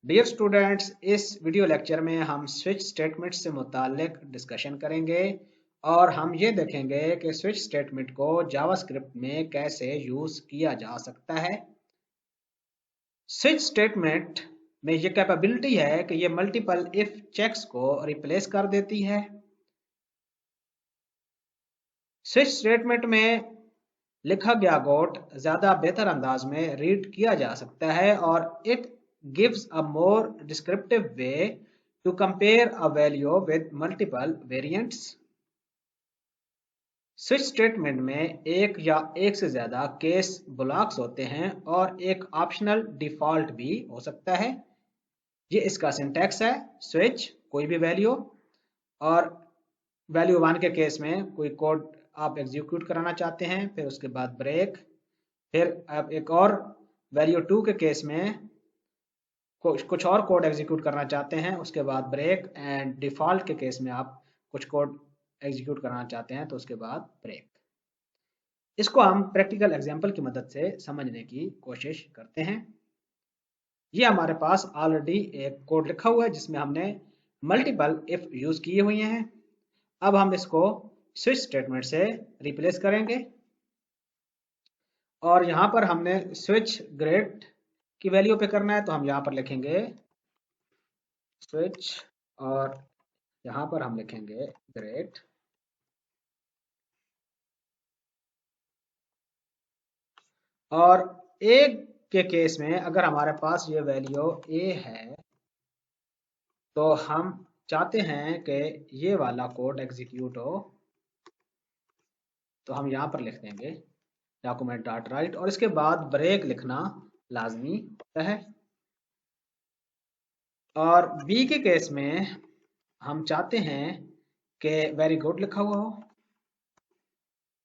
Dear students, इस video lecture में हम स्विच स्टेटमेंट से मुतालिक डिस्कशन करेंगे और हम ये देखेंगे कि स्विच स्टेटमेंट को जावास्क्रिप्ट में कैसे यूज किया जा सकता है। स्विच स्टेटमेंट में ये कैपेबिलिटी है कि ये मल्टीपल इफ चेक्स को रिप्लेस कर देती है। स्विच स्टेटमेंट में लिखा गया कोड ज्यादा बेहतर अंदाज में रीड किया जा सकता है और it gives a more descriptive way to compare a value with multiple variants। Switch statement में एक या एक से ज्यादा केस ब्लॉक्स होते हैं और एक ऑप्शनल डिफॉल्ट भी हो सकता है। ये इसका सिंटैक्स है। स्विच कोई भी वैल्यू, और वैल्यू 1 के केस में कोई कोड आप एग्जीक्यूट कराना चाहते हैं, फिर उसके बाद ब्रेक, फिर आप एक और वैल्यू 2 के केस में कुछ और कोड एग्जीक्यूट करना चाहते हैं, उसके बाद ब्रेक, एंड डिफॉल्ट के केस में आप कुछ कोड एग्जीक्यूट करना चाहते हैं तो उसके बाद ब्रेक। इसको हम प्रैक्टिकल एग्जांपल की मदद से समझने की कोशिश करते हैं। ये हमारे पास ऑलरेडी एक कोड लिखा हुआ है जिसमें हमने मल्टीपल इफ यूज किए हुए हैं। अब हम इसको स्विच स्टेटमेंट से रिप्लेस करेंगे और यहाँ पर हमने स्विच ग्रेड की वैल्यू पे करना है तो हम यहाँ पर लिखेंगे स्विच और यहाँ पर हम लिखेंगे ग्रेड। और ए के केस में अगर हमारे पास ये वैल्यू ए है तो हम चाहते हैं कि ये वाला कोड एग्जीक्यूट हो, तो हम यहाँ पर लिख देंगे डॉक्यूमेंट डॉट राइट और इसके बाद ब्रेक लिखना लाजमी होता है। और बी के केस में हम चाहते हैं कि वेरी गुड लिखा हुआ हो,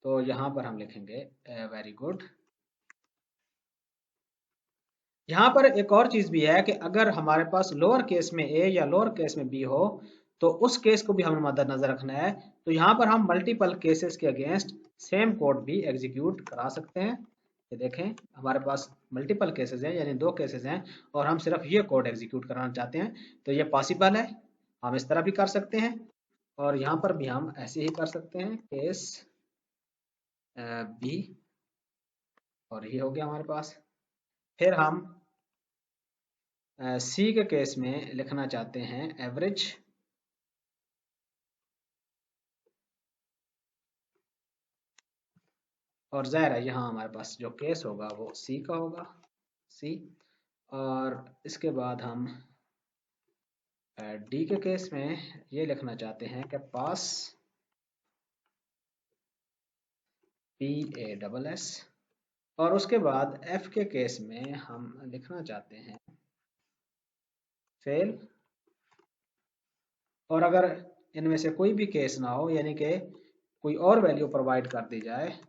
तो यहाँ पर हम लिखेंगे वेरी गुड। यहाँ पर एक और चीज भी है कि अगर हमारे पास लोअर केस में ए या लोअर केस में बी हो तो उस केस को भी हमें मद्देनजर रखना है। तो यहाँ पर हम मल्टीपल केसेस के अगेंस्ट सेम कोड भी एग्जीक्यूट करा सकते हैं। ये देखें, हमारे पास मल्टीपल केसेस हैं, यानी 2 केसेस हैं और हम सिर्फ ये कोड एग्जीक्यूट कराना चाहते हैं, तो ये पॉसिबल है। हम इस तरह भी कर सकते हैं और यहाँ पर भी हम ऐसे ही कर सकते हैं, केस बी, और ये हो गया हमारे पास। फिर हम सी के केस में लिखना चाहते हैं एवरेज, और जाहिर है यहाँ हमारे पास जो केस होगा वो सी का होगा, सी। और इसके बाद हम डी के केस में ये लिखना चाहते हैं कि पास पी ए डबल एस, और उसके बाद एफ के केस में हम लिखना चाहते हैं फेल। और अगर इनमें से कोई भी केस ना हो, यानी कि कोई और वैल्यू प्रोवाइड कर दी जाए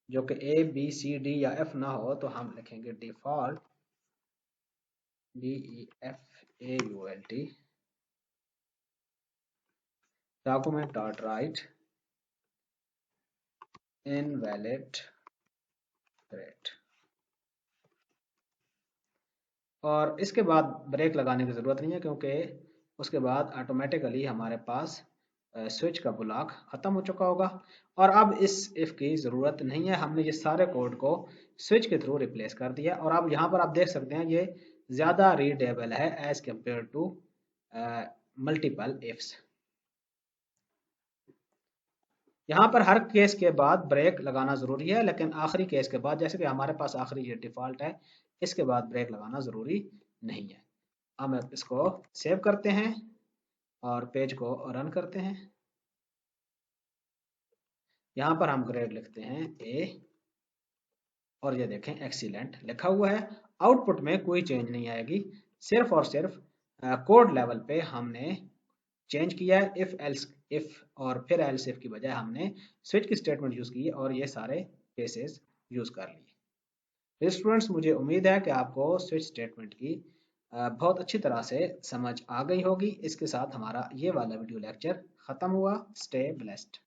जो कि ए बी सी डी या एफ ना हो, तो हम लिखेंगे default DEFAULT document dot right invalid grade. और इसके बाद ब्रेक लगाने की ज़रूरत नहीं है क्योंकि उसके बाद ऑटोमेटिकली हमारे पास स्विच का ब्लॉक ख़त्म हो चुका होगा। और अब इस इफ़ की ज़रूरत नहीं है, हमने ये सारे कोड को स्विच के थ्रू रिप्लेस कर दिया। और अब यहाँ पर आप देख सकते हैं ये ज़्यादा रीडेबल है as compare to multiple ifs. यहाँ पर हर केस के बाद ब्रेक लगाना ज़रूरी है, लेकिन आखिरी केस के बाद, जैसे कि हमारे पास आखिरी ये डिफ़ॉल्ट है, इसके बाद ब्रेक लगाना ज़रूरी नहीं है। हम इसको सेव करते हैं और पेज को रन करते हैं। यहाँ पर हम ग्रेड लिखते हैं ए और ये देखें एक्सीलेंट लिखा हुआ है। आउटपुट में कोई चेंज नहीं आएगी, सिर्फ और सिर्फ कोड लेवल पे हमने चेंज किया है। इफ एल्स इफ और फिर एल्स इफ की बजाय हमने स्विच की स्टेटमेंट यूज की और ये सारे केसेस यूज कर लिए। स्टूडेंट्स, मुझे उम्मीद है कि आपको स्विच स्टेटमेंट की बहुत अच्छी तरह से समझ आ गई होगी। इसके साथ हमारा ये वाला वीडियो लेक्चर खत्म हुआ। Stay blessed.